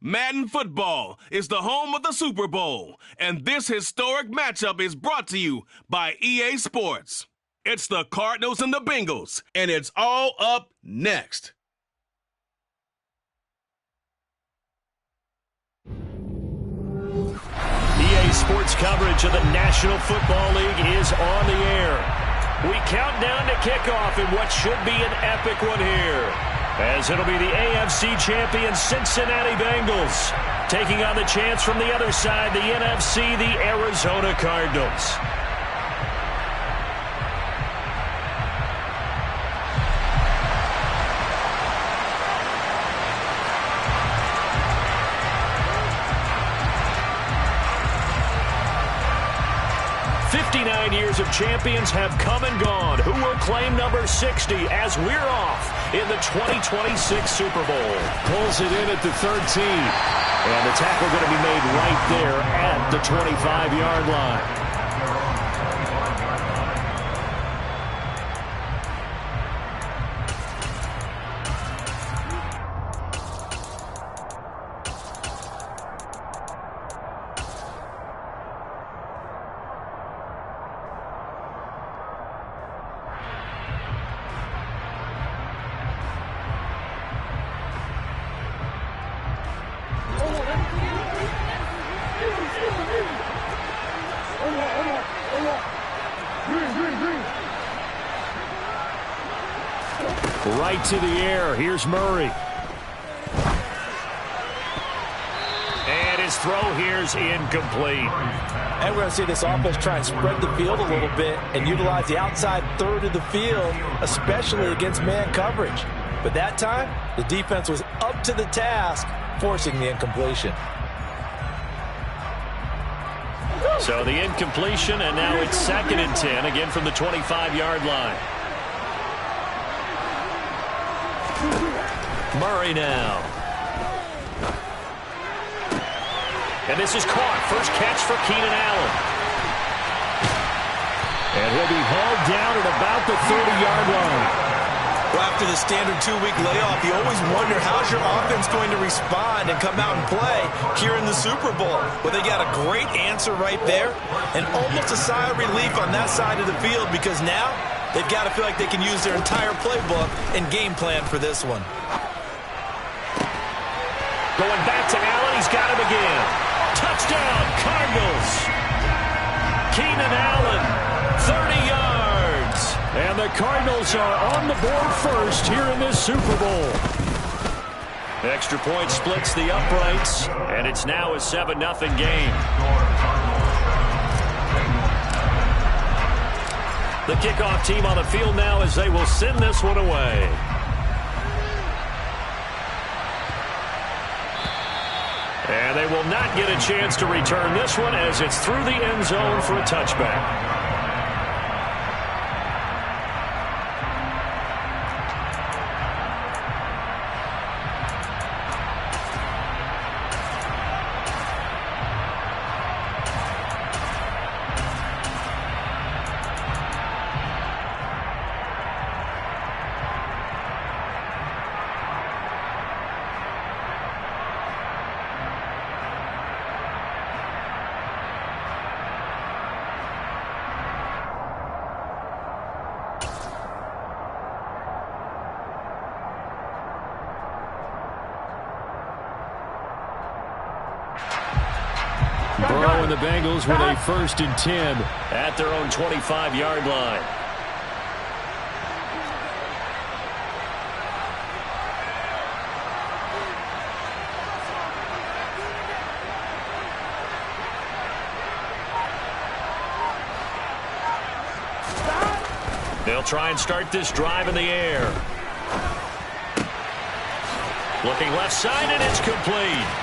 Madden Football is the home of the Super Bowl, and this historic matchup is brought to you by EA Sports. It's the Cardinals and the Bengals, and it's all up next. EA Sports coverage of the National Football League is on the air. We count down to kickoff in what should be an epic one here, as it'll be the AFC champion Cincinnati Bengals taking on the chance from the other side, the NFC, the Arizona Cardinals. Years of champions have come and gone. Who will claim number 60 as we're off in the 2026 Super Bowl? Pulls it in at the 13. And the tackle going to be made right there at the 25-yard line. Right to the air. Here's Murray. And his throw here's incomplete. And we're going to see this offense try and spread the field a little bit and utilize the outside third of the field, especially against man coverage. But that time, the defense was up to the task, forcing the incompletion. So the incompletion, and now it's 2nd and 10, again from the 25-yard line. Murray now. And this is caught. First catch for Keenan Allen. And he'll be hauled down at about the 30-yard line. Well, after the standard 2-week layoff, you always wonder how's your offense going to respond and come out and play here in the Super Bowl. Well, they got a great answer right there, and almost a sigh of relief on that side of the field because now they've got to feel like they can use their entire playbook and game plan for this one. Going back to Allen, he's got him again. Touchdown, Cardinals. Keenan Allen, 30 yards. And the Cardinals are on the board first here in this Super Bowl. Extra point splits the uprights, and it's now a 7-0 game. The kickoff team on the field now as they will send this one away. And they will not get a chance to return this one as it's through the end zone for a touchback. Burrow and the Bengals with a 1st and 10 at their own 25-yard line. They'll try and start this drive in the air. Looking left side, and it's complete.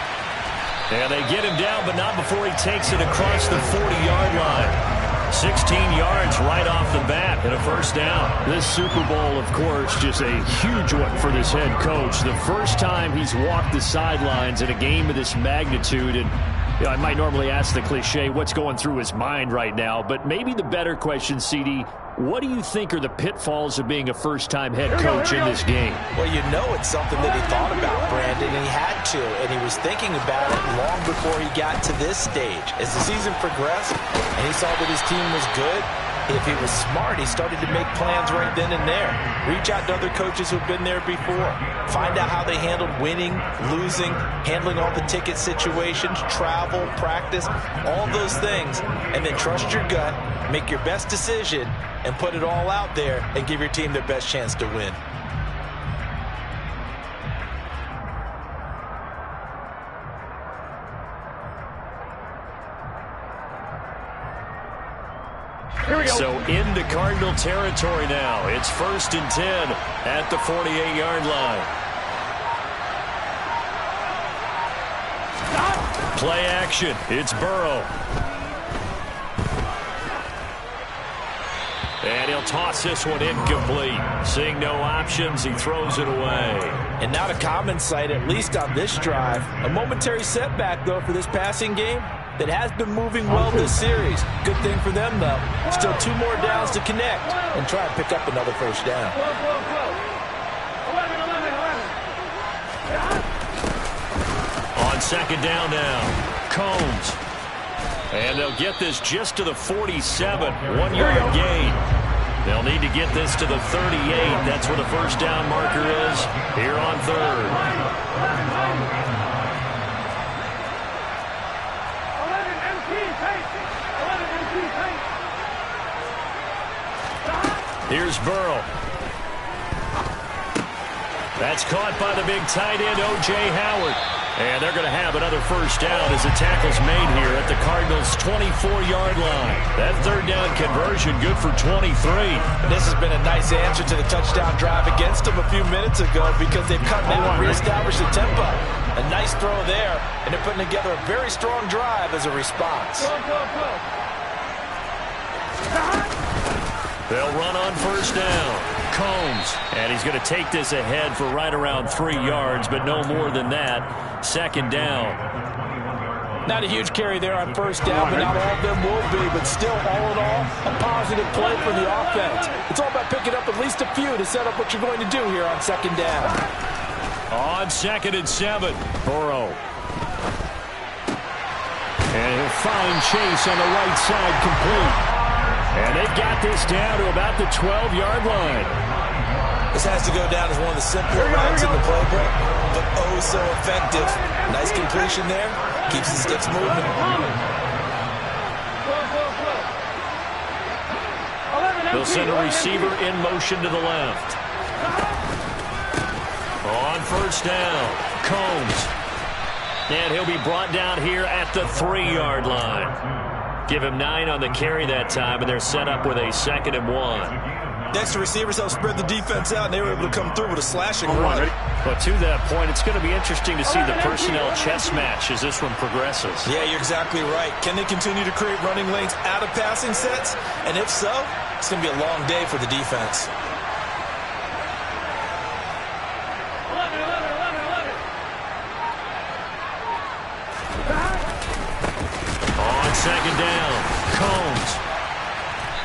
And they get him down, but not before he takes it across the 40-yard line. 16 yards right off the bat and a 1st down. This Super Bowl, of course, just a huge one for this head coach. The first time he's walked the sidelines in a game of this magnitude, and I might normally ask the cliche, what's going through his mind right now, but maybe the better question, CD, what do you think are the pitfalls of being a first-time head coach in this game? Well, you know it's something that he thought about, Brandon, and he had to, and he was thinking about it long before he got to this stage. As the season progressed and he saw that his team was good, if he was smart, he started to make plans right then and there. Reach out to other coaches who've been there before. Find out how they handled winning, losing, handling all the ticket situations, travel, practice, all those things. And then trust your gut, make your best decision, and put it all out there and give your team their best chance to win. So into Cardinal territory now. It's 1st and 10 at the 48-yard line. Play action. It's Burrow. And he'll toss this one incomplete. Seeing no options, he throws it away. And not a common sight, at least on this drive. A momentary setback, though, for this passing game that has been moving well this series. Good thing for them, though. Still 2 more downs to connect and try and pick up another first down. On 2nd down now, Combs. And they'll get this just to the 47, 1-yard gain. They'll need to get this to the 38. That's where the first down marker is here on 3rd. Here's Burrow. That's caught by the big tight end, O.J. Howard. And they're going to have another first down as the tackle's made here at the Cardinals' 24-yard line. That 3rd down conversion good for 23. This has been a nice answer to the touchdown drive against them a few minutes ago because they've come out and reestablished the tempo. A nice throw there, and they're putting together a very strong drive as a response. They'll run on first down. Combs. And he's going to take this ahead for right around 3 yards, but no more than that. 2nd down. Not a huge carry there on first down, but not all of them will be. But still, all in all, a positive play for the offense. It's all about picking up at least a few to set up what you're going to do here on 2nd down. On 2nd and 7, Burrow. And he'll find Chase on the right side complete. And they've got this down to about the 12-yard line. This has to go down as one of the simpler routes in the playbook, but oh so effective. Nice completion there. Keeps the sticks moving. They'll send a receiver in motion to the left. On first down, Combs. And he'll be brought down here at the 3-yard line. Give him 9 on the carry that time, and they're set up with a 2nd and 1. Next, the receivers help spread the defense out, and they were able to come through with a slashing run. But to that point, it's going to be interesting to see the personnel chess match as this one progresses. Yeah, you're exactly right. Can they continue to create running lanes out of passing sets? And if so, it's going to be a long day for the defense. On 2nd down, Combs.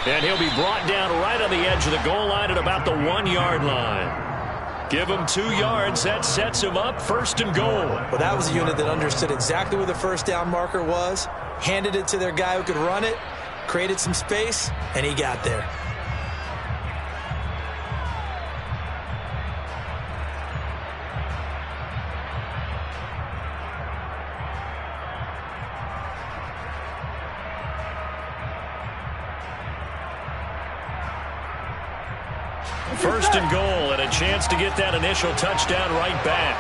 And he'll be brought down right on the edge of the goal line at about the 1-yard line. Give him 2 yards. That sets him up 1st and goal. Well, that was a unit that understood exactly where the first down marker was, handed it to their guy who could run it, created some space, and he got there. First and goal, and a chance to get that initial touchdown right back.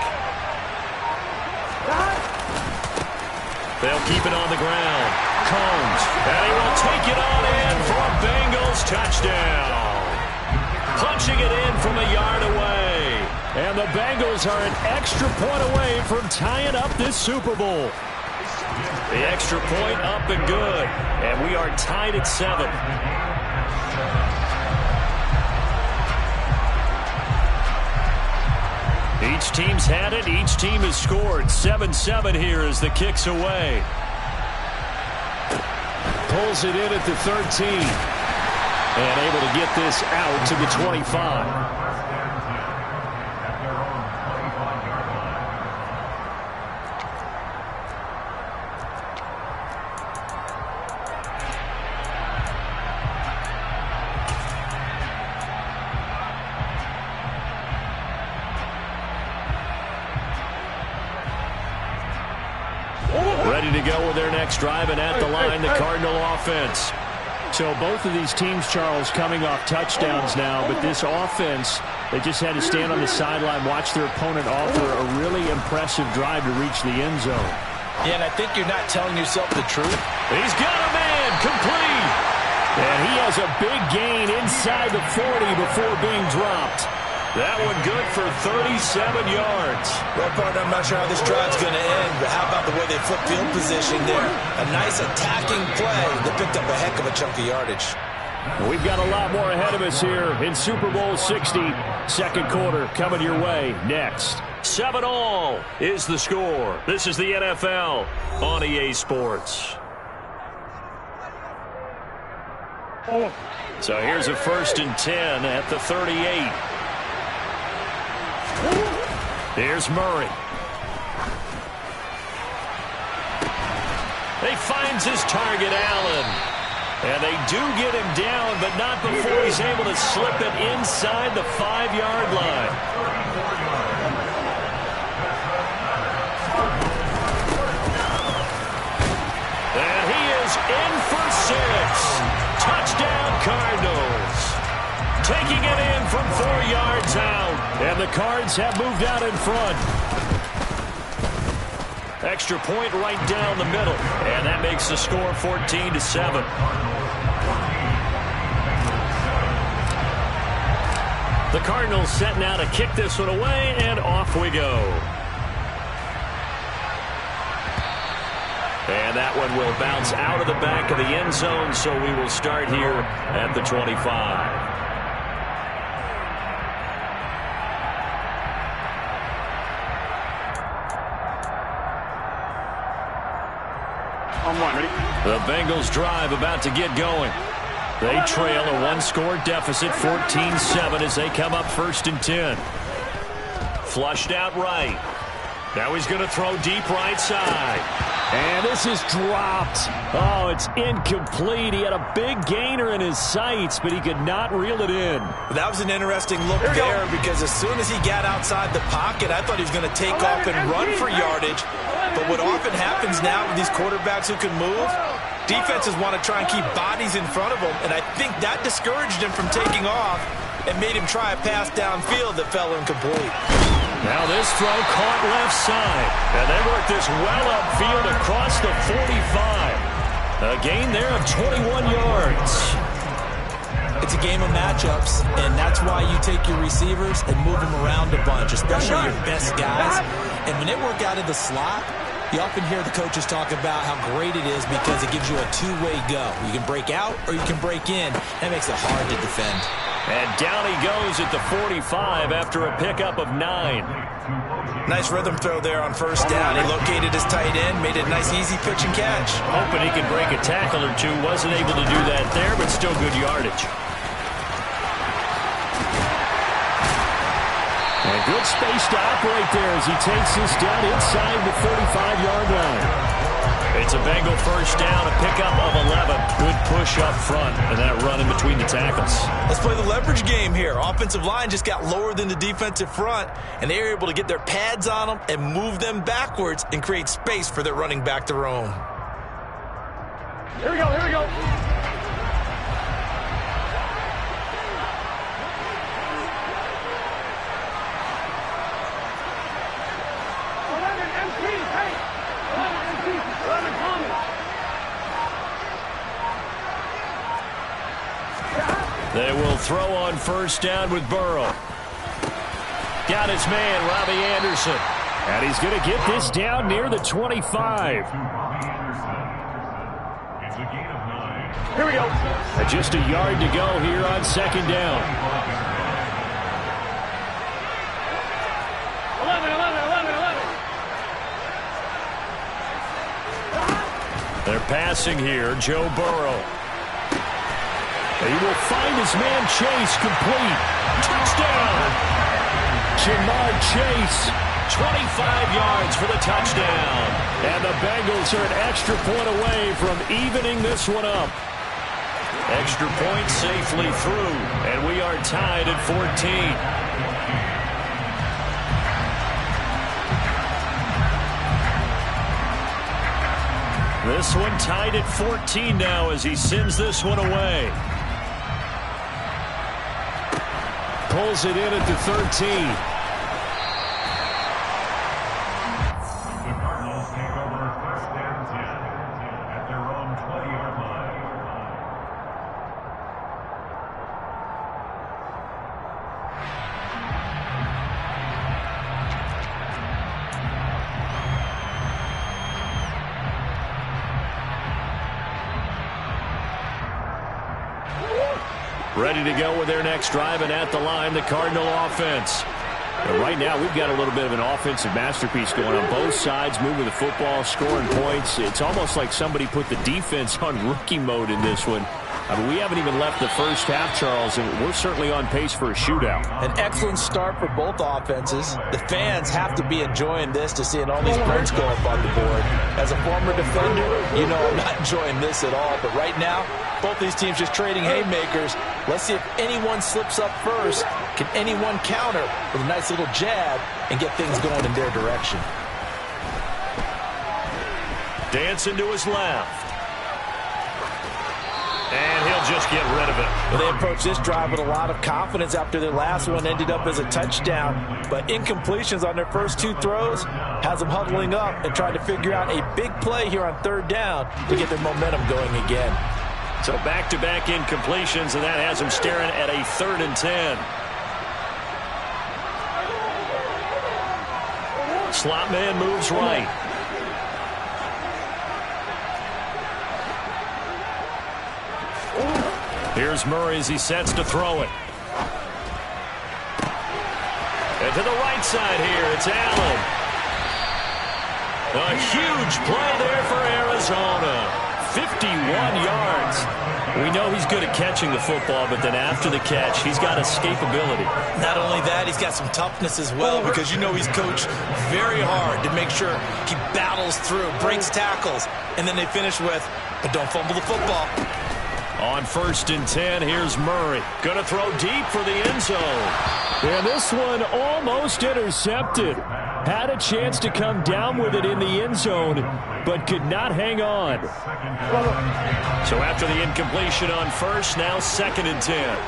They'll keep it on the ground. Combs, and he will take it on in for a Bengals touchdown. Punching it in from a yard away. And the Bengals are an extra point away from tying up this Super Bowl. The extra point up and good, and we are tied at 7. Each team's had it. Each team has scored. 7-7 here as the kick's away. pulls it in at the 13. And able to get this out to the 25. Ready to go with their next drive, and at the line, the Cardinal offense. So both of these teams, Charles, coming off touchdowns now, but this offense, they just had to stand on the sideline, watch their opponent offer a really impressive drive to reach the end zone. Yeah, and I think you're not telling yourself the truth. He's got a man, complete. And he has a big gain inside the 40 before being dropped. That one good for 37 yards. Well, partner, I'm not sure how this drive's going to end, but how about the way they flip field position there? A nice attacking play that picked up a heck of a chunk of yardage. We've got a lot more ahead of us here in Super Bowl 60. Second quarter coming your way next. 7-all is the score. This is the NFL on EA Sports. So here's a 1st and 10 at the 38. Here's Murray. He finds his target, Allen. And they do get him down, but not before he's able to slip it inside the 5-yard line. And he is in for 6. Touchdown, Cardinals. Taking it in from 4 yards out. And the Cards have moved out in front. Extra point right down the middle. And that makes the score 14-7. The Cardinals set now to kick this one away, and off we go. And that one will bounce out of the back of the end zone, so we will start here at the 25. The Bengals drive about to get going. They trail a one-score deficit, 14-7, as they come up 1st and 10. Flushed out right. Now he's going to throw deep right side. And this is dropped. Oh, it's incomplete. He had a big gainer in his sights, but he could not reel it in. That was an interesting look there because as soon as he got outside the pocket, I thought he was going to take off and run for yardage. But what often happens now with these quarterbacks who can move, defenses want to try and keep bodies in front of them, and I think that discouraged him from taking off and made him try a pass downfield that fell incomplete. Now this throw caught left side, and they work this well upfield across the 45. A gain there of 21 yards. It's a game of matchups, and that's why you take your receivers and move them around a bunch, especially your best guys. And when they work out of the slot, you often hear the coaches talk about how great it is because it gives you a two-way go. You can break out or you can break in. That makes it hard to defend. And down he goes at the 45 after a pickup of 9. Nice rhythm throw there on 1st down. He located his tight end, made it a nice easy pitch and catch. Hoping he could break a tackle or two. Wasn't able to do that there, but still good yardage. And good space to operate there as he takes this down inside the 35-yard line. It's a Bengal 1st down, a pickup of 11. Good push up front, and that run in between the tackles. Let's play the leverage game here. Offensive line just got lower than the defensive front, and they were able to get their pads on them and move them backwards and create space for their running back to roam. Here we go, here we go. They will throw on 1st down with Burrow. Got his man, Robbie Anderson. And he's going to get this down near the 25. Here we go. Just a yard to go here on 2nd down. 11. They're passing here. Joe Burrow. He will find his man Chase complete. Touchdown! Jamar Chase, 25 yards for the touchdown. And the Bengals are an extra point away from evening this one up. Extra point safely through, and we are tied at 14. This one tied at 14 now as he sends this one away. Pulls it in at the 13. The Cardinals take over first and 10 at their own 20-yard line. Ready to go with their next drive, and at the line, the Cardinal offense. And right now, we've got a little bit of an offensive masterpiece going on both sides, moving the football, scoring points. It's almost like somebody put the defense on rookie mode in this one. I mean, we haven't even left the first half, Charles, and we're certainly on pace for a shootout. An excellent start for both offenses. The fans have to be enjoying this to seeing all these points go up on the board. As a former defender, you know I'm not enjoying this at all. But right now, both these teams just trading haymakers. Let's see if anyone slips up first. Can anyone counter with a nice little jab and get things going in their direction? Dancing to his left. And he'll just get rid of it. Well, they approached this drive with a lot of confidence after their last one ended up as a touchdown. But incompletions on their first two throws has them huddling up and trying to figure out a big play here on third down to get their momentum going again. So back-to-back incompletions, and that has them staring at a 3rd and 10. Slot man moves right. Here's Murray as he sets to throw it. And to the right side here, it's Allen. A huge play there for Arizona. 51 yards. We know he's good at catching the football, but then after the catch, he's got escapability. Not only that, he's got some toughness as well, because you know he's coached very hard to make sure he battles through, breaks tackles, and then they finish with, but don't fumble the football. On 1st and 10, here's Murray. Going to throw deep for the end zone. And this one almost intercepted. Had a chance to come down with it in the end zone, but could not hang on. So after the incompletion on 1st, now 2nd and 10.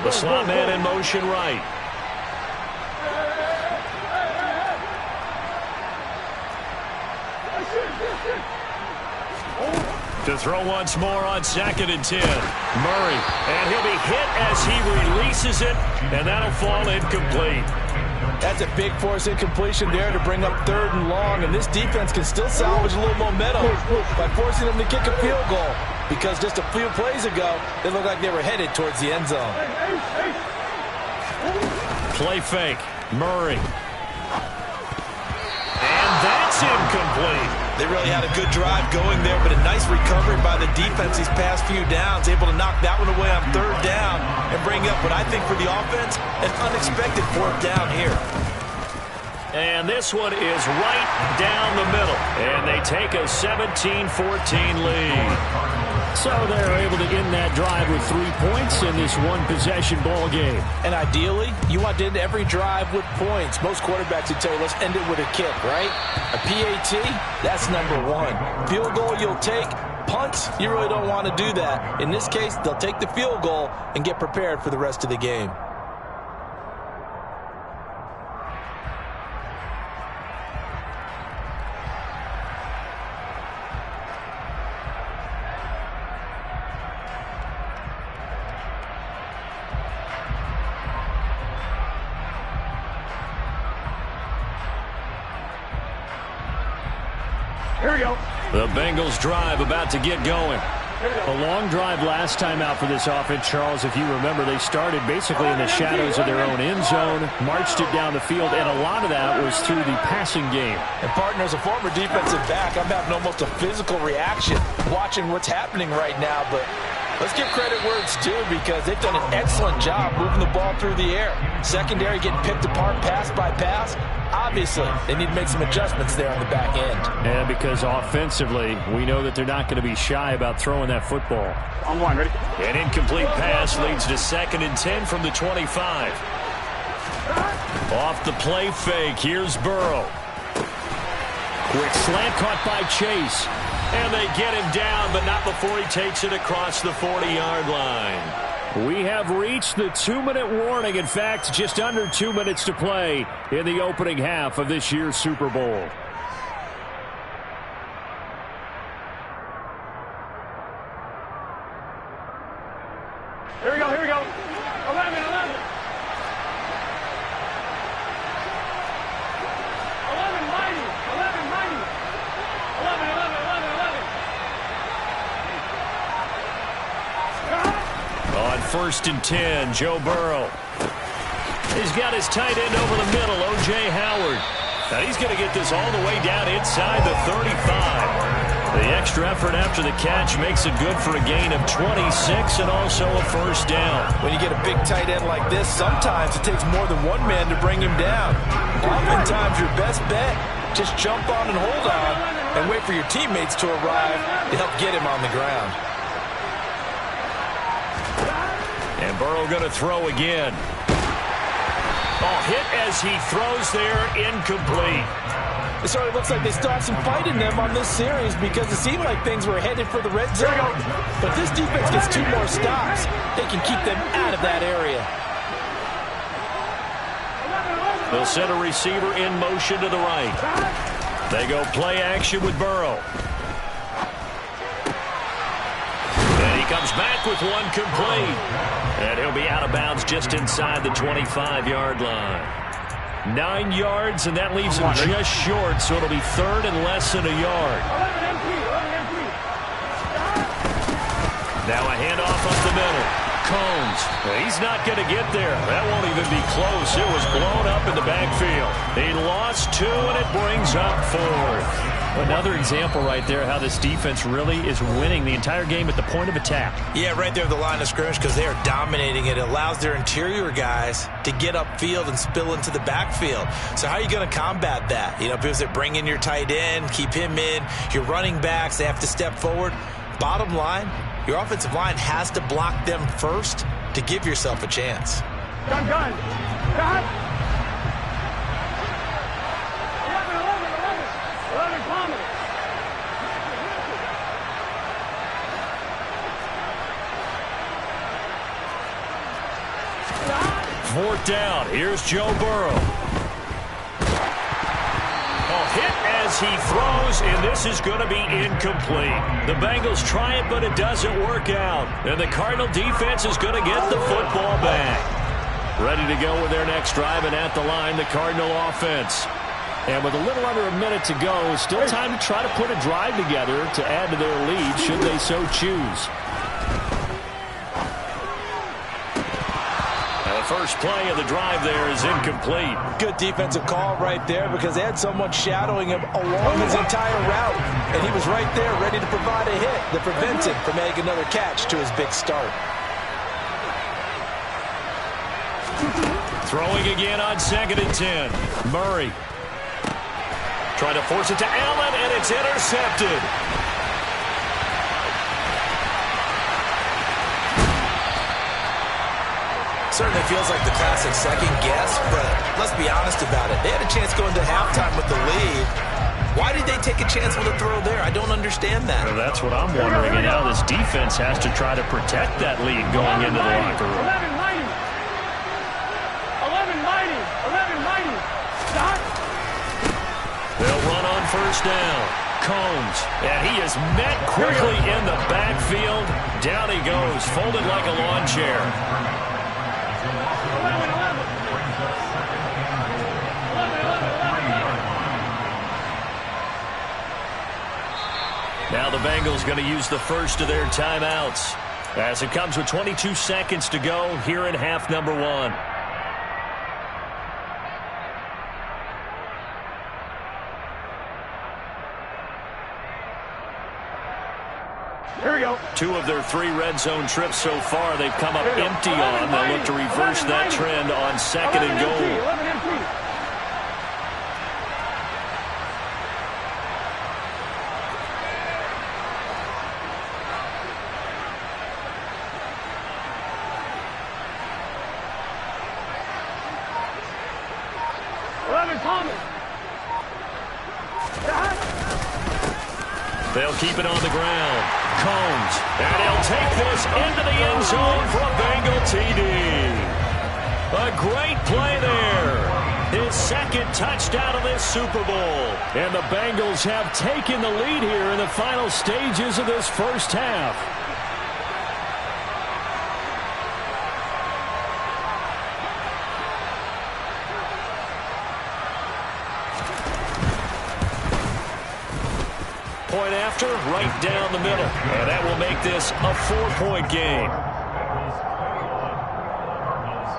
The slot man in motion right. To throw once more on 2nd and 10. Murray, and he'll be hit as he releases it, and that'll fall incomplete. That's a big force incompletion there to bring up 3rd and long, and this defense can still salvage a little momentum by forcing them to kick a field goal, because just a few plays ago, they looked like they were headed towards the end zone. Play fake, Murray. And that's incomplete. They really had a good drive going there, but a nice recovery by the defense these past few downs, able to knock that one away on 3rd down and bring up what I think for the offense, an unexpected 4th down here. And this one is right down the middle, and they take a 17-14 lead. So they're able to end that drive with 3 points in this one-possession ball game. And ideally, you want to end every drive with points. Most quarterbacks would tell you, let's end it with a kick, right? A PAT, that's number 1. Field goal you'll take. Punts, you really don't want to do that. In this case, they'll take the field goal and get prepared for the rest of the game. Here we go. The Bengals drive about to get going. A long drive last time out for this offense, Charles. If you remember, they started basically in the shadows of their own end zone, marched it down the field, and a lot of that was through the passing game. And partner, as a former defensive back, I'm having almost a physical reaction watching what's happening right now. But let's give credit where it's due, because they've done an excellent job moving the ball through the air. Secondary getting picked apart pass by pass. Obviously, they need to make some adjustments there on the back end. And because offensively, we know that they're not going to be shy about throwing that football. On one, ready? An incomplete pass leads to 2nd and 10 from the 25. Off the play fake, here's Burrow. Quick slant caught by Chase. And they get him down, but not before he takes it across the 40-yard line. We have reached the 2-minute warning. In fact, just under 2 minutes to play in the opening half of this year's Super Bowl. Here we go, here we go. 11. 11, 90. 11. On 1st and 10, Joe Burrow. He's got his tight end over the middle, O.J. Howard. Now he's going to get this all the way down inside the 35. The extra effort after the catch makes it good for a gain of 26 and also a 1st down. When you get a big tight end like this, sometimes it takes more than one man to bring him down. Oftentimes, your best bet, just jump on and hold on and wait for your teammates to arrive to help get him on the ground. And Burrow going to throw again. Oh, hit as he throws there, incomplete. It sort of looks like they still have some fight in them on this series, because it seemed like things were headed for the red zone. But if this defense gets 2 more stops, they can keep them out of that area. They'll send a receiver in motion to the right. They go play action with Burrow. And he comes back with one complete. And he'll be out of bounds just inside the 25-yard line. 9 yards, and that leaves him just short, so it'll be 3rd and less than a yard. Now a handoff up the middle. Combs. He's not going to get there. That won't even be close. It was blown up in the backfield. He lost 2, and it brings up 4th. Another example right there how this defense really is winning the entire game at the point of attack. Yeah, right there at the line of scrimmage, because they are dominating it. It allows their interior guys to get upfield and spill into the backfield. So how are you going to combat that? You know, because they bring in your tight end, keep him in. Your running backs, they have to step forward. Bottom line, your offensive line has to block them first to give yourself a chance. Gun. 11 kilometers. 4th down. Here's Joe Burrow. Hit as he throws, and this is going to be incomplete. The Bengals try it, but it doesn't work out. And the Cardinal defense is going to get the football back. Ready to go with their next drive, and at the line, the Cardinal offense. And with a little under a minute to go, still time to try to put a drive together to add to their lead, should they so choose. First play of the drive there is incomplete. Good defensive call right there, because they had someone shadowing him along his entire route. And he was right there ready to provide a hit that prevents him from making another catch to his big start. Throwing again on 2nd and 10. Murray. Trying to force it to Allen, and it's intercepted. Certainly feels like the classic second guess, but let's be honest about it. They had a chance going to halftime with the lead. Why did they take a chance with a throw there? I don't understand that. Well, that's what I'm wondering, and now this defense has to try to protect that lead going into the locker room. 11-90. Stop. They'll run on 1st down. Combs, and he is met quickly in the backfield. Down he goes, folded like a lawn chair. Now the Bengals going to use the first of their timeouts as it comes with 22 seconds to go here in half number 1. Here we go. 2 of their 3 red zone trips so far they've come up empty on. They'll look to reverse that trend on second and goal. 11 empty. They'll keep it on the ground. Combs. And he'll take this into the end zone for a Bengal TD. A great play there. His second touchdown of this Super Bowl. And the Bengals have taken the lead here in the final stages of this first half. Point after, right down the middle. And that will make this a 4-point game. Bengals 21, Cardinals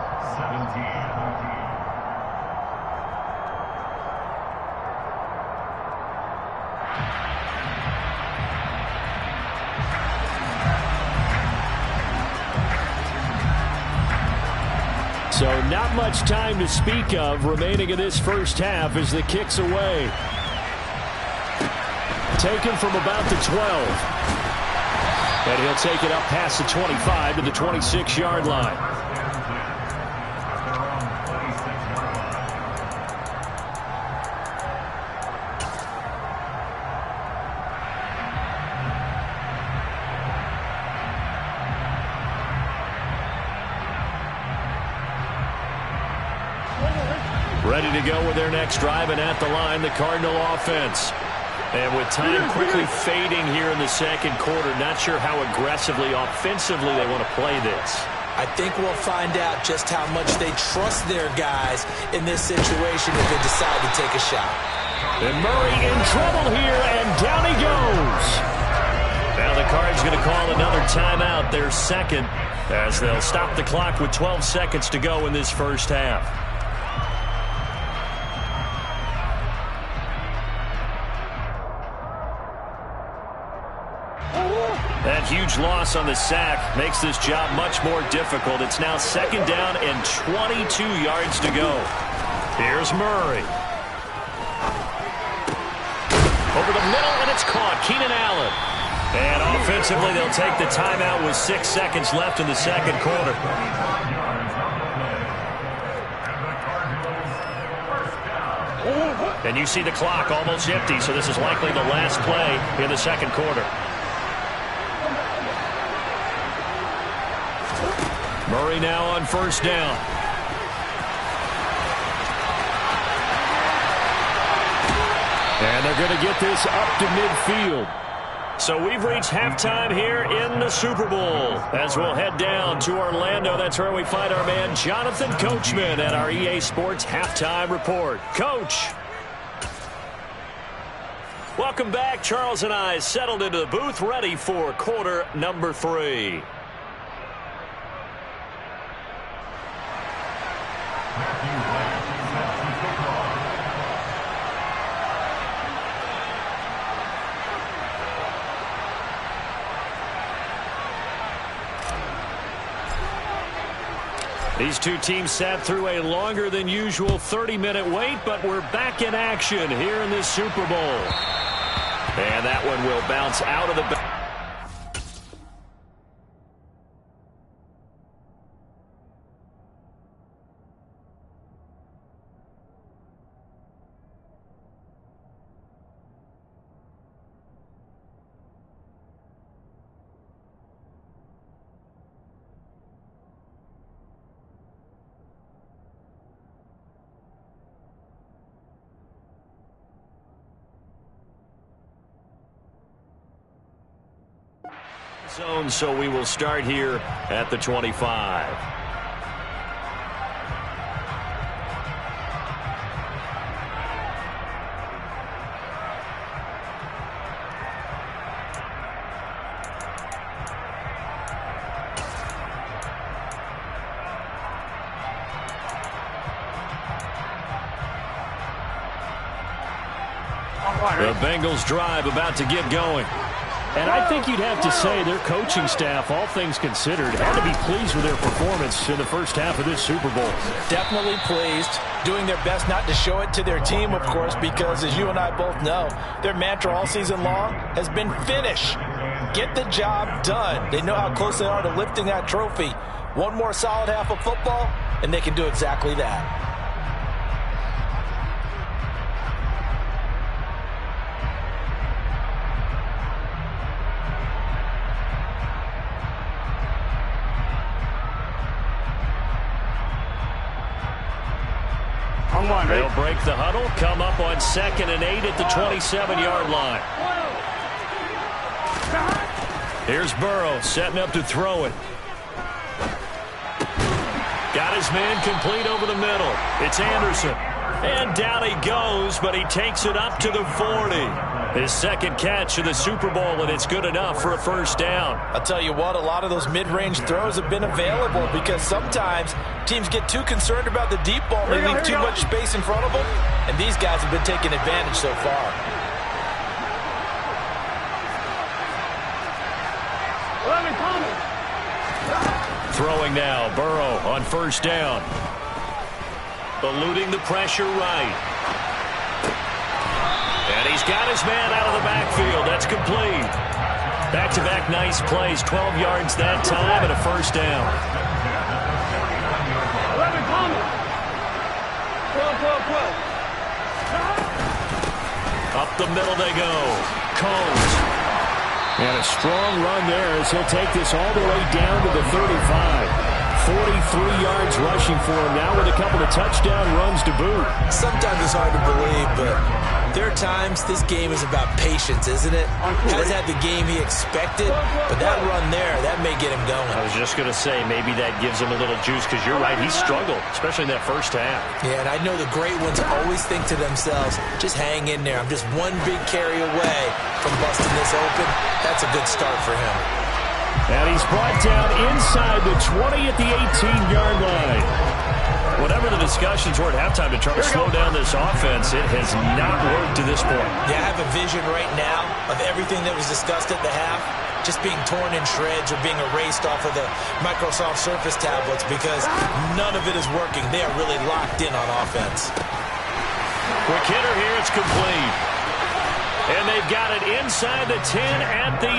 17. So not much time to speak of remaining in this first half as the kick's away. Taken from about the 12. And he'll take it up past the 25 to the 26-yard line. Ready to go with their next drive, and at the line, the Cardinal offense. And with time quickly fading here in the second quarter, not sure how aggressively, offensively they want to play this. I think we'll find out just how much they trust their guys in this situation if they decide to take a shot. And Murray in trouble here, and down he goes. Now the Cards going to call another timeout, their second, as they'll stop the clock with 12 seconds to go in this first half. That huge loss on the sack makes this job much more difficult. It's now second down and 22 yards to go. Here's Murray. Over the middle, and it's caught. Keenan Allen. And offensively, they'll take the timeout with 6 seconds left in the second quarter. And you see the clock almost empty, so this is likely the last play in the second quarter. Murray now on first down. And they're going to get this up to midfield. So we've reached halftime here in the Super Bowl. As we'll head down to Orlando, that's where we find our man Jonathan Coachman at our EA Sports Halftime Report. Coach. Welcome back. Charles and I settled into the booth, ready for quarter number 3. These two teams sat through a longer than usual 30-minute wait, but we're back in action here in this Super Bowl. And that one will bounce out of the back. Zone, so we will start here at the 25. The Bengals drive about to get going. And I think you'd have to say their coaching staff, all things considered, had to be pleased with their performance in the first half of this Super Bowl. Definitely pleased. Doing their best not to show it to their team, of course, because as you and I both know, their mantra all season long has been finish. Get the job done. They know how close they are to lifting that trophy. One more solid half of football, and they can do exactly that. They'll break the huddle, come up on 2nd and 8 at the 27-yard line. Here's Burrow setting up to throw it. Got his man complete over the middle. It's Anderson. And down he goes, but he takes it up to the 40. His second catch of the Super Bowl, and it's good enough for a first down. I'll tell you what, a lot of those mid-range throws have been available because sometimes teams get too concerned about the deep ball. They leave too much space in front of them, and these guys have been taking advantage so far. Throwing now, Burrow on first down. Eluding the pressure right. And he's got his man out of the backfield. That's complete. Back-to-back nice plays. 12 yards that time and a first down. Up the middle they go. Combs. And a strong run there as he'll take this all the way down to the 35. 43 yards rushing for him now with a couple of touchdown runs to boot. Sometimes it's hard to believe, but there are times this game is about patience, isn't it? Has had the game he expected, but that run there, that may get him going. I was just going to say maybe that gives him a little juice because you're right, he struggled, especially in that first half. Yeah, and I know the great ones always think to themselves, just hang in there. I'm just one big carry away from busting this open. That's a good start for him. And he's brought down inside the 20 at the 18-yard line. Whatever the discussions were at halftime to try to slow down this offense, it has not worked to this point. Yeah, I have a vision right now of everything that was discussed at the half just being torn in shreds or being erased off of the Microsoft Surface tablets because none of it is working. They are really locked in on offense. Quick hitter here, it's complete. And they've got it inside the 10 at the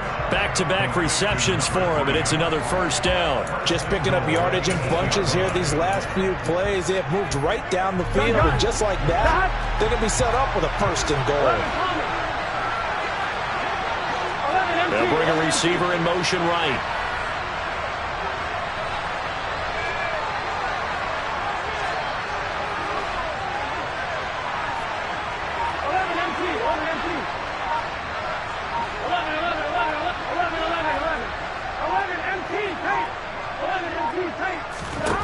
8. Back-to-back receptions for him, and it's another first down. Just picking up yardage in bunches here these last few plays. They have moved right down the field, and just like that, they're going to be set up with a first and goal. They'll bring a receiver in motion right.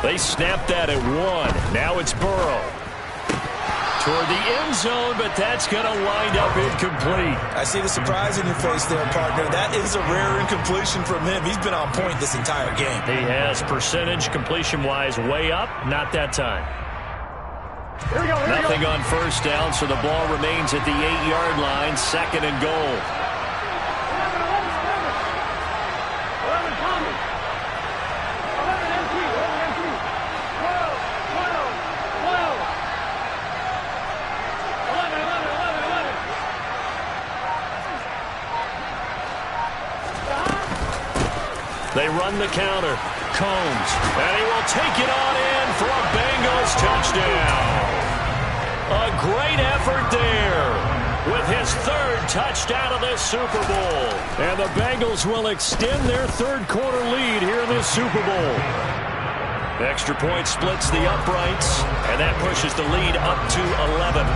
They snapped that at 1. Now it's Burrow. Toward the end zone, but that's going to wind up incomplete. I see the surprise in your face there, partner. That is a rare incompletion from him. He's been on point this entire game. He has percentage completion-wise way up. Not that time. Nothing on first down, so the ball remains at the 8-yard line. 2nd and goal. They run the counter. Combs. And he will take it on in for a Bengals touchdown. A great effort there with his 3rd touchdown of this Super Bowl. And the Bengals will extend their 3rd quarter lead here in this Super Bowl. Extra point splits the uprights, and that pushes the lead up to 11.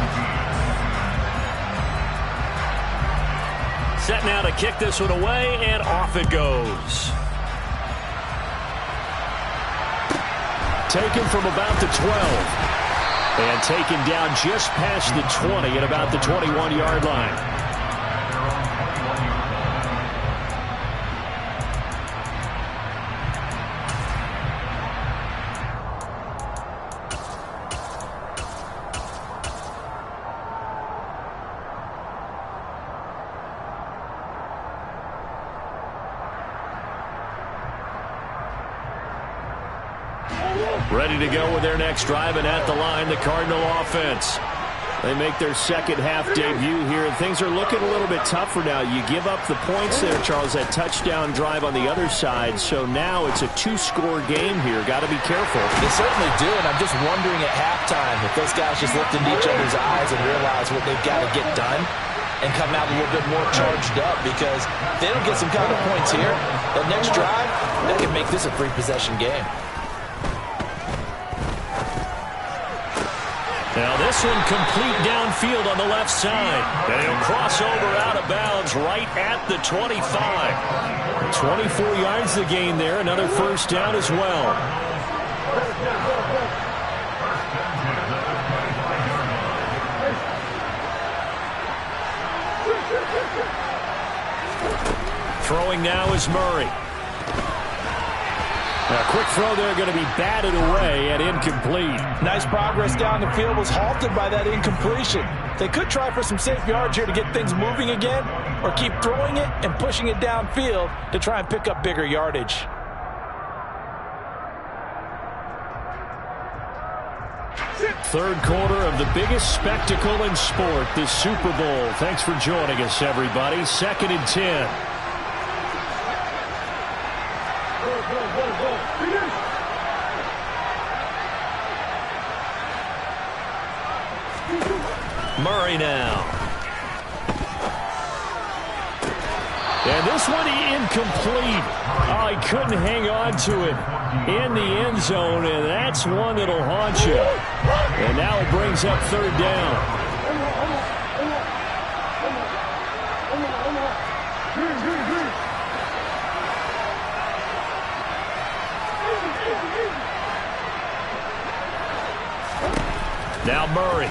Set now to kick this one away, and off it goes. Taken from about the 12. And taken down just past the 20 at about the 21-yard line. Ready to go with their next drive, and at the line, the Cardinal offense. They make their second half debut here, and things are looking a little bit tougher now. You give up the points there, Charles, that touchdown drive on the other side. So now it's a two-score game here. Got to be careful. They certainly do, and I'm just wondering at halftime if those guys just looked into each other's eyes and realized what they've got to get done and come out a little bit more charged up, because if they don't get some kind of points here, that next drive, that can make this a three-possession game. Now this one complete downfield on the left side. And he'll cross over out of bounds right at the 25. 24 yards the gain there. Another first down as well. Throwing now is Murray. A quick throw there, going to be batted away and incomplete. Nice progress down the field, was halted by that incompletion. They could try for some safe yards here to get things moving again, or keep throwing it and pushing it downfield to try and pick up bigger yardage. Third quarter of the biggest spectacle in sport, the Super Bowl. Thanks for joining us, everybody. 2nd and 10. Murray now. And this one incomplete. Oh, he couldn't hang on to it in the end zone, and that's one that'll haunt you. And now it brings up third down. Now Murray.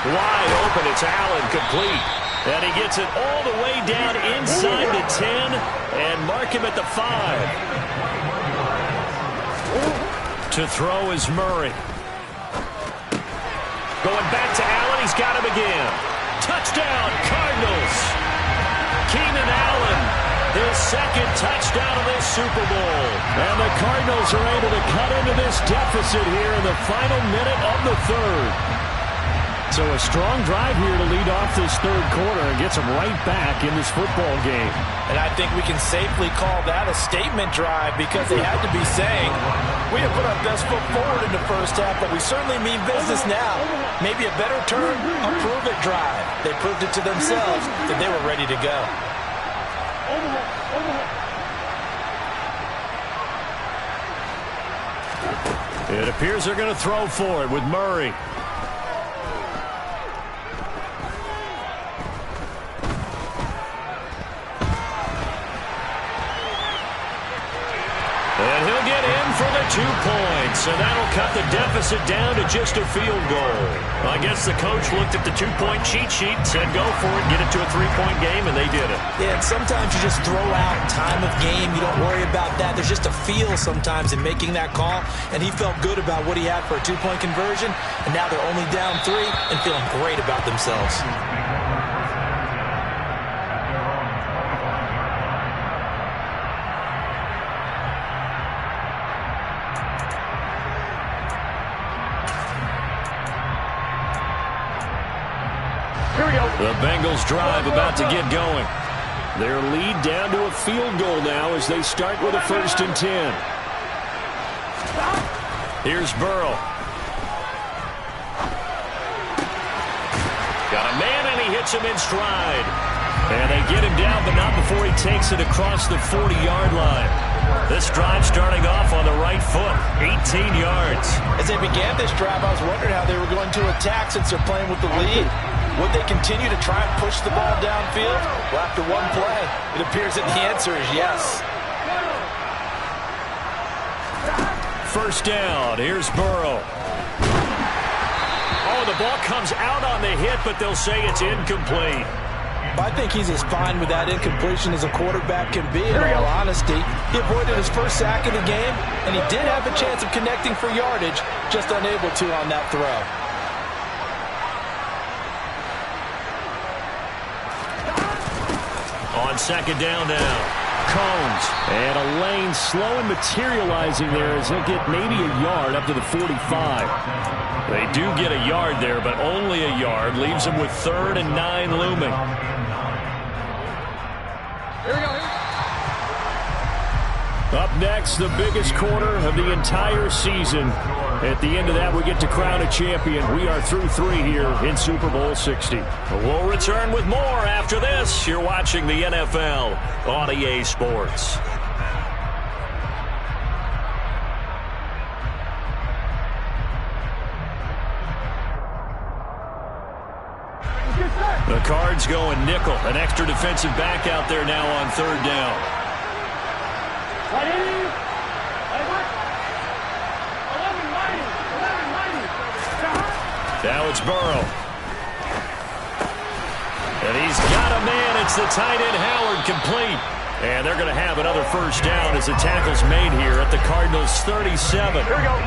Wide open, it's Allen, complete. And he gets it all the way down inside the 10 and mark him at the 5. To throw is Murray. Going back to Allen, he's got him again. Touchdown, Cardinals. Keenan Allen, his second touchdown of this Super Bowl. And the Cardinals are able to cut into this deficit here in the final minute of the third. So a strong drive here to lead off this third quarter and gets them right back in this football game. And I think we can safely call that a statement drive, because they had to be saying, we have put our best foot forward in the first half, but we certainly mean business now. Maybe a better term, a prove-it drive. They proved it to themselves that they were ready to go. It appears they're going to throw for it with Murray. And he'll get in for the 2 points, and that'll cut the deficit down to just a field goal. I guess the coach looked at the 2-point cheat sheet and said, go for it, get it to a 3-point game, and they did it. Yeah, and sometimes you just throw out time of game. You don't worry about that. There's just a feel sometimes in making that call, and he felt good about what he had for a 2-point conversion, and now they're only down 3 and feeling great about themselves. The Bengals drive about to get going. Their lead down to a field goal now as they start with a 1st and 10. Here's Burrow. Got a man, and he hits him in stride. And they get him down, but not before he takes it across the 40-yard line. This drive starting off on the right foot, 18 yards. As they began this drive, I was wondering how they were going to attack since they're playing with the lead. Would they continue to try and push the ball downfield? Well, after one play, it appears that the answer is yes. First down, here's Burrow. Oh, the ball comes out on the hit, but they'll say it's incomplete. I think he's as fine with that incompletion as a quarterback can be, in all honesty. He avoided his first sack of the game, and he did have a chance of connecting for yardage, just unable to on that throw. On second down now. cones. And a lane slow in materializing there as he'll get maybe a yard up to the 45. They do get a yard there, but only a yard. Leaves them with 3rd and 9 looming. Here we go. Up next, the biggest quarter of the entire season. At the end of that, we get to crown a champion. We are through 3 here in Super Bowl 60. We'll return with more after this. You're watching the NFL on EA Sports. The Cards going nickel. An extra defensive back out there now on 3rd down. Now it's Burrow. And he's got a man. It's the tight end Howard, complete. And they're going to have another 1st down as the tackle's made here at the Cardinals' 37. Here we go.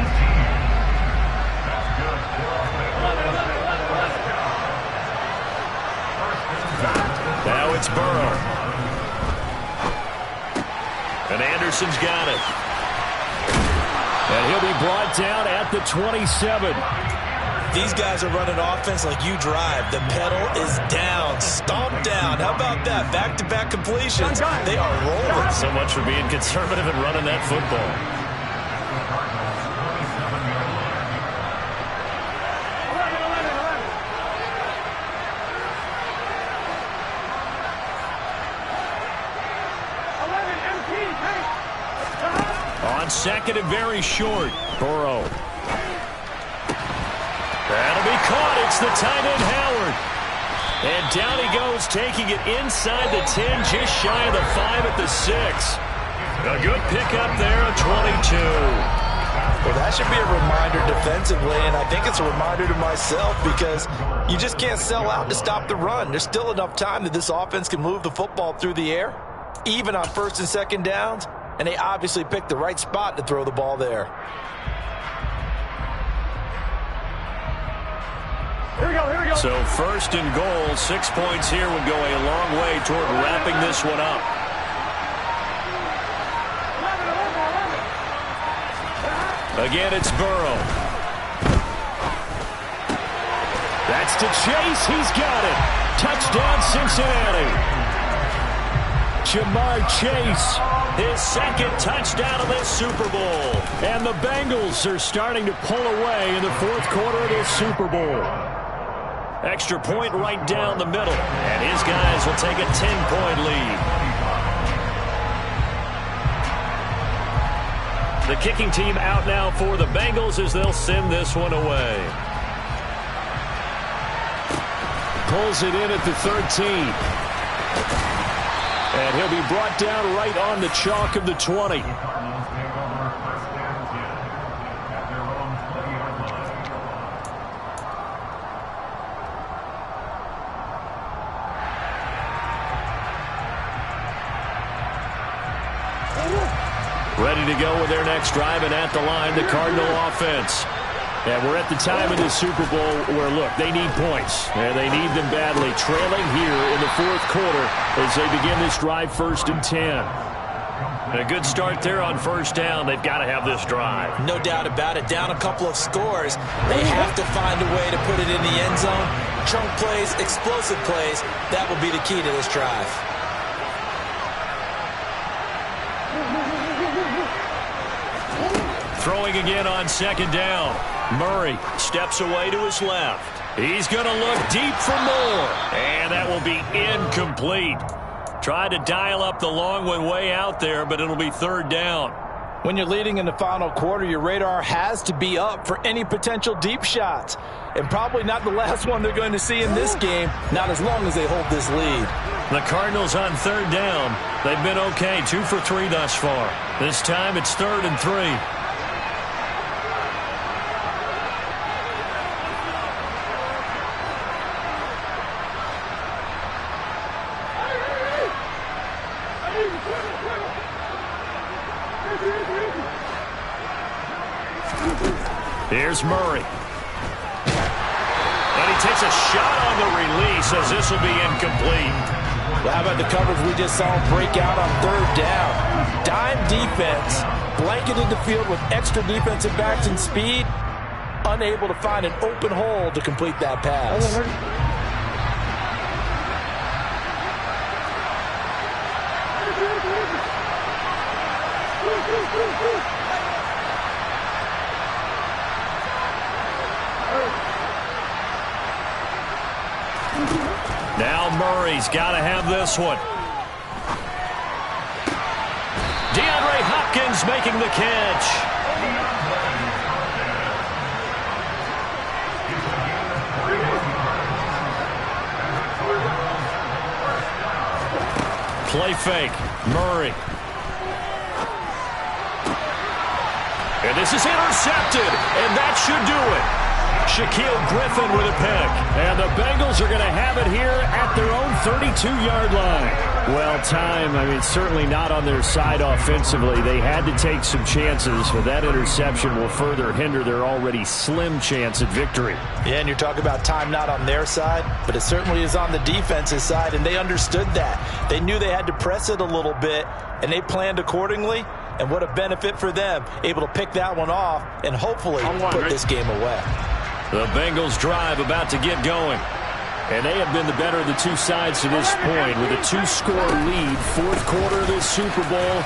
Now it's Burrow. And Anderson's got it. And he'll be brought down at the 27. These guys are running offense like you drive. The pedal is down, stomped down. How about that? Back-to-back completions. They are rolling. So much for being conservative and running that football. On 2nd and very short, Burrow. That'll be caught. It's the tight end Howard. And down he goes, taking it inside the 10, just shy of the 5 at the 6. A good pickup there, a 22. Well, that should be a reminder defensively, and I think it's a reminder to myself because you just can't sell out to stop the run. There's still enough time that this offense can move the football through the air, even on 1st and 2nd downs, and they obviously picked the right spot to throw the ball there. Here we go, here we go. So 1st and goal, 6 points here would go a long way toward wrapping this one up. Again, it's Burrow. That's to Chase. He's got it. Touchdown, Cincinnati. Jamar Chase, his 2nd touchdown of this Super Bowl. And the Bengals are starting to pull away in the 4th quarter of this Super Bowl. Extra point right down the middle. And his guys will take a 10-point lead. The kicking team out now for the Bengals as they'll send this one away. Pulls it in at the 13. And he'll be brought down right on the chalk of the 20. Ready to go with their next drive, and at the line, the Cardinal offense. And we're at the time of the Super Bowl where, look, they need points. And they need them badly. Trailing here in the 4th quarter as they begin this drive 1st and 10. A good start there on 1st down. They've got to have this drive. No doubt about it. Down a couple of scores. They have to find a way to put it in the end zone. Chunk plays, explosive plays. That will be the key to this drive. Throwing again on 2nd down. Murray steps away to his left. He's going to look deep for more. And that will be incomplete. Tried to dial up the long one way out there, but it'll be 3rd down. When you're leading in the final quarter, your radar has to be up for any potential deep shots. And probably not the last one they're going to see in this game, not as long as they hold this lead. The Cardinals on 3rd down. They've been okay, 2 for 3 thus far. This time it's 3rd and 3. Here's Murray. And he takes a shot on the release as this will be incomplete. Well, how about the coverage we just saw him break out on third down? Dime defense, blanketed the field with extra defensive backs and speed, unable to find an open hole to complete that pass. Now Murray's got to have this one. DeAndre Hopkins making the catch. Play fake. Murray. And this is intercepted, and that should do it. Shaquille Griffin with a pick. And the Bengals are going to have it here at their own 32-yard line. Well, time, certainly not on their side offensively. They had to take some chances, but that interception will further hinder their already slim chance at victory. Yeah, and you're talking about time not on their side, but it certainly is on the defense's side, and they understood that. They knew they had to press it a little bit, and they planned accordingly. And what a benefit for them, able to pick that one off and hopefully put this game away. The Bengals drive about to get going. And they have been the better of the two sides to this point with a 2-score lead, fourth quarter of this Super Bowl,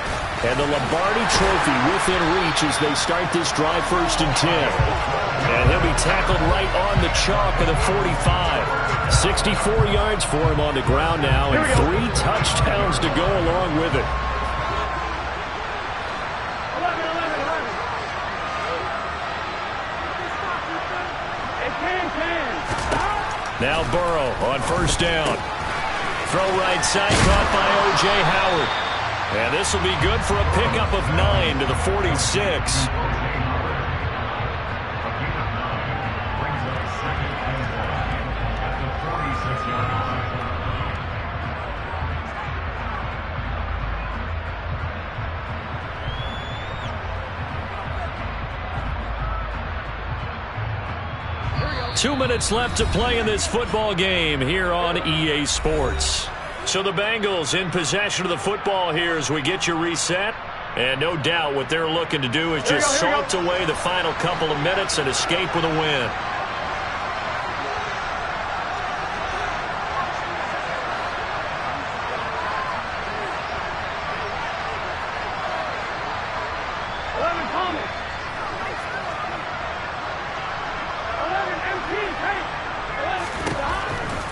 and the Lombardi Trophy within reach as they start this drive 1st and 10. And he'll be tackled right on the chalk of the 45. 64 yards for him on the ground now and 3 touchdowns to go along with it. Now Burrow on 1st down. Throw right side, caught by O.J. Howard. And this will be good for a pickup of 9 to the 46. Two minutes left to play in this football game here on EA Sports. So the Bengals in possession of the football here as we get you reset. And no doubt what they're looking to do is just salt away the final couple of minutes and escape with a win.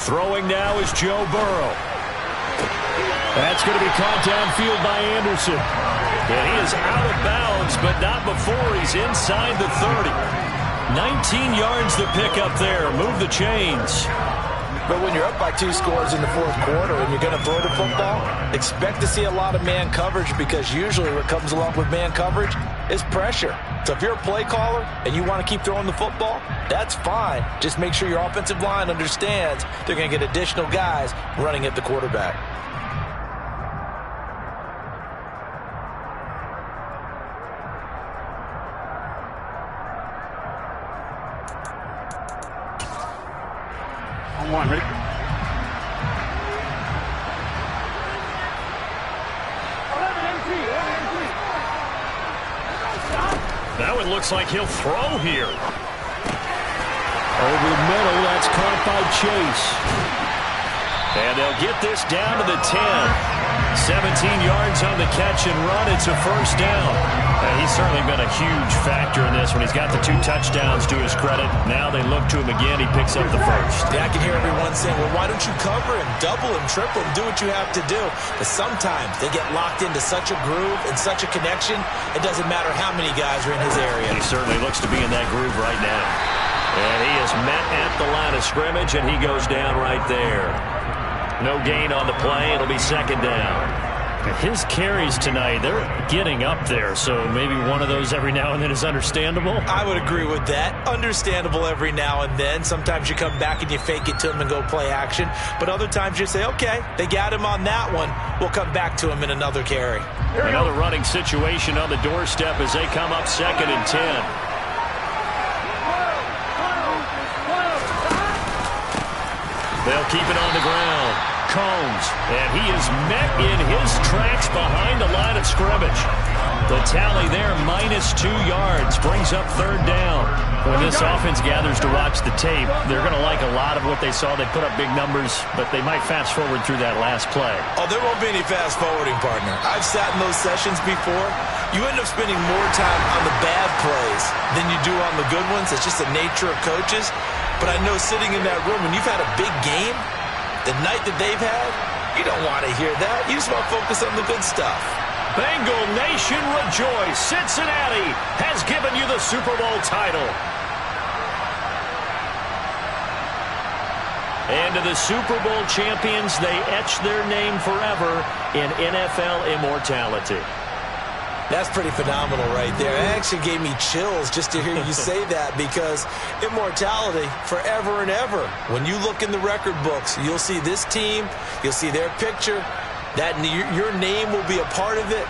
Throwing now is Joe Burrow. That's going to be caught downfield by Anderson. And he is out of bounds, but not before he's inside the 30. 19 yards the pickup there. Move the chains. But when you're up by 2 scores in the fourth quarter and you're going to throw the football, expect to see a lot of man coverage because usually what comes along with man coverage is pressure. So if you're a play caller and you want to keep throwing the football, that's fine. Just make sure your offensive line understands they're going to get additional guys running at the quarterback. On 1, ready? Now it looks like he'll throw here. Over the middle, that's caught by Chase. And they'll get this down to the 10. 17 yards on the catch and run. It's a first down. He's certainly been a huge factor in this when he's got the 2 touchdowns to his credit. Now they look to him again. He picks up the first. Yeah, I can hear everyone saying, well, why don't you cover him, double him, triple him, do what you have to do. But sometimes they get locked into such a groove and such a connection, it doesn't matter how many guys are in his area. He certainly looks to be in that groove right now. And he is met at the line of scrimmage, and he goes down right there. No gain on the play. It'll be second down. His carries tonight, they're getting up there, so maybe one of those every now and then is understandable. I would agree with that. Understandable every now and then. Sometimes you come back and you fake it to him and go play action. But other times you say, okay, they got him on that one. We'll come back to him in another carry. Another running situation on the doorstep as they come up 2nd and 10. They'll keep it on the ground. Combs. And he is met in his tracks behind the line of scrimmage. The tally there, -2 yards, brings up 3rd down. When this offense gathers to watch the tape, they're going to like a lot of what they saw. They put up big numbers, but they might fast forward through that last play. Oh, there won't be any fast forwarding, partner. I've sat in those sessions before. You end up spending more time on the bad plays than you do on the good ones. It's just the nature of coaches. But I know sitting in that room, when you've had a big game, the night that they've had, you don't want to hear that. You just want to focus on the good stuff. Bengal Nation rejoice. Cincinnati has given you the Super Bowl title. And to the Super Bowl champions, they etch their name forever in NFL immortality. That's pretty phenomenal right there. It actually gave me chills just to hear you say that, because immortality forever and ever. When you look in the record books, you'll see this team, you'll see their picture, that your name will be a part of it.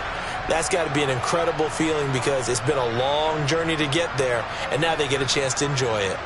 That's got to be an incredible feeling, because it's been a long journey to get there, and now they get a chance to enjoy it.